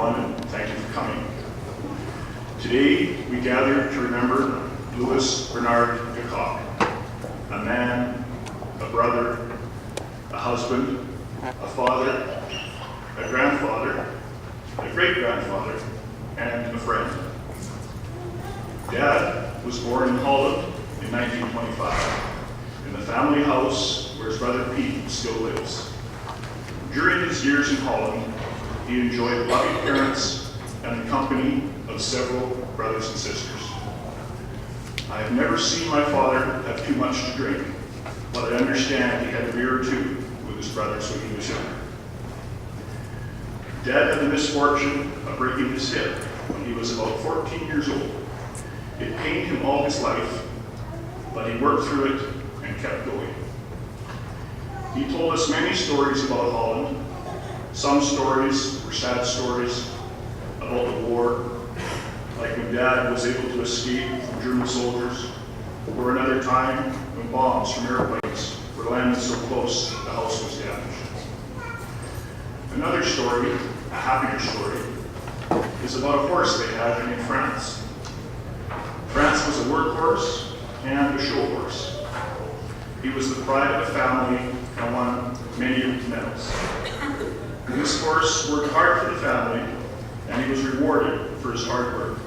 everyone, and thank you for coming. Today, we gather to remember Louis Bernard deKock, a man, a brother, a husband, a father, a grandfather, a great-grandfather, and a friend. Dad was born in Holland in 1925, in the family house where his brother Pete still lives. During his years in Holland, he enjoyed loving parents and the company of several brothers and sisters. I have never seen my father have too much to drink, but I understand he had a beer or two with his brothers when he was younger. Dad had the misfortune of breaking his hip when he was about 14 years old. It pained him all his life, but he worked through it and kept going. He told us many stories about Holland. Some stories were sad stories about the war, like when Dad was able to escape from German soldiers, or another time when bombs from airplanes were landing so close the house was damaged. Another story, a happier story, is about a horse they had in France. France was a workhorse and a show horse. He was the pride of the family and won many medals. This horse worked hard for the family, and he was rewarded for his hard work.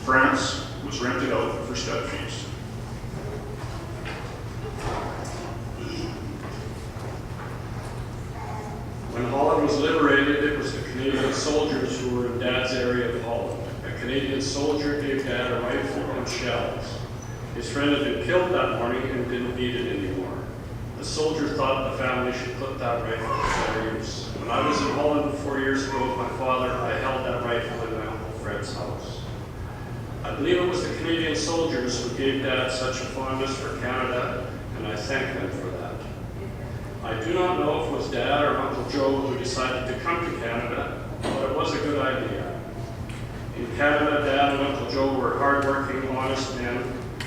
France was rented out for stud fees. When Holland was liberated, it was the Canadian soldiers who were in Dad's area of Holland. A Canadian soldier gave Dad a rifle and shells. His friend had been killed that morning and didn't need it anymore. The soldier thought the family should put that rifle to better use. When I was in Holland 4 years ago with my father, I held that rifle in my Uncle Fred's house. I believe it was the Canadian soldiers who gave Dad such a fondness for Canada, and I thank them for that. I do not know if it was Dad or Uncle Joe who decided to come to Canada, but it was a good idea. In Canada, Dad and Uncle Joe were hardworking, honest men.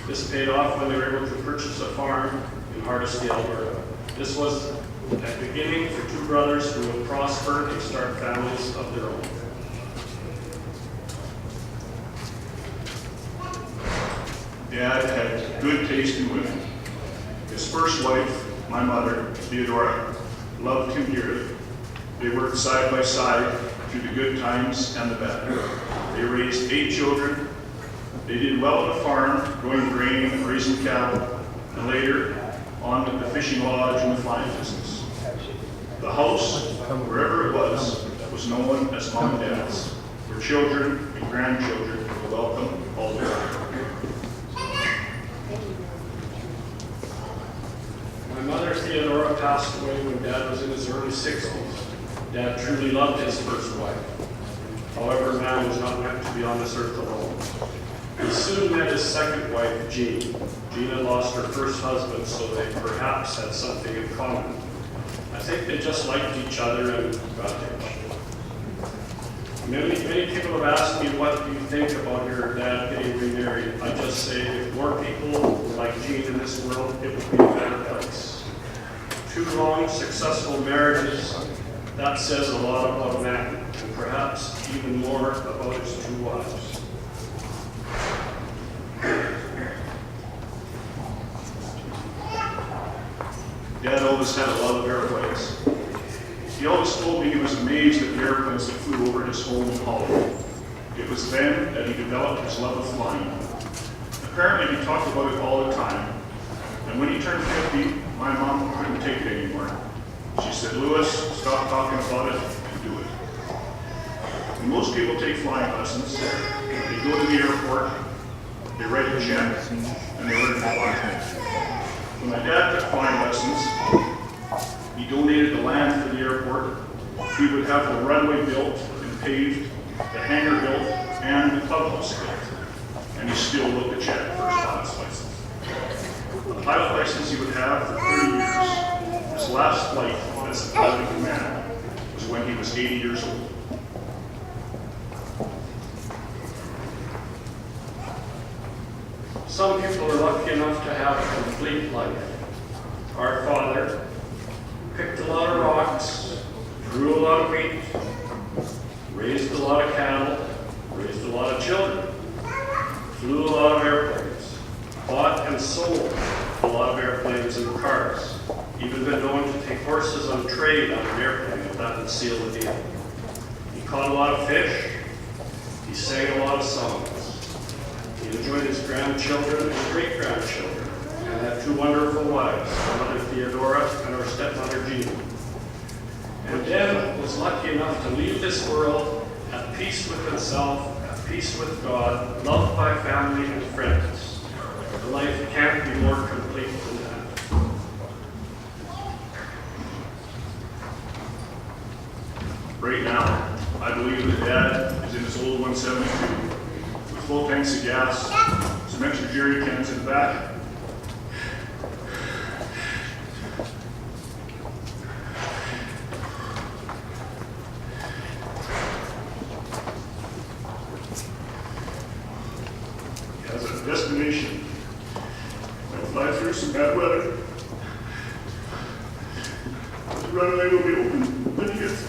This paid off when they were able to purchase a farm in Hardisty, Alberta. This was a beginning for two brothers who would prosper and start families of their own. Dad had good taste in women. His first wife, my mother, Theodora, loved him dearly. They worked side by side through the good times and the bad. They raised 8 children. They did well on the farm, growing grain and raising cattle, and later on at the fishing lodge and the flying business. The house, wherever it was known as Mom and Dad's, where children and grandchildren were welcome all the time. My mother, Theodora, passed away when Dad was in his early 60s. Dad truly loved his first wife. However, man was not meant to be on this earth alone. He soon met his second wife, Jean. Gina lost her first husband, so they perhaps had something in common. I think they just liked each other and got hitched. Many people have asked me, what do you think about your dad getting remarried? I just say, if more people were like Jean in this world, it would be a better place. 2 long, successful marriages, that says a lot about a man, and perhaps even more about his 2 wives. Dad always had a love of airplanes. He always told me he was amazed at the airplanes that flew over his home in Holland. It was then that he developed his love of flying. Apparently he talked about it all the time. And when he turned 50, my mom couldn't take it anymore. She said, "Louis, stop talking about it and do it." When most people take flying lessons, they go to the airport, they write a check, and they learn to fly. When my dad took flying lessons, he donated the land for the airport. He would have the runway built and paved, the hangar built, and the clubhouse built. And he still wrote the check for his pilot's license. The pilot license he would have for 30 years. His last flight as a pilot in command was when he was 80 years old. Some people are lucky enough to have a complete life. Our father picked a lot of rocks, grew a lot of wheat, raised a lot of cattle, raised a lot of children, flew a lot of airplanes, bought and sold a lot of airplanes and cars, even been known to take horses on trade on an airplane if that would seal the deal. He caught a lot of fish, he sang a lot of songs. He enjoyed his grandchildren and great-grandchildren, and had two wonderful wives, our mother Theodora and our stepmother Jean. And then was lucky enough to leave this world at peace with himself, at peace with God, loved by family and friends. The life can't be more complete than that. Right now, I believe that Dad is in his old 172 with full tanks of gas, some extra jerry cans in the back. He has a destination. I'll fly through some bad weather. The runway will be open when he gets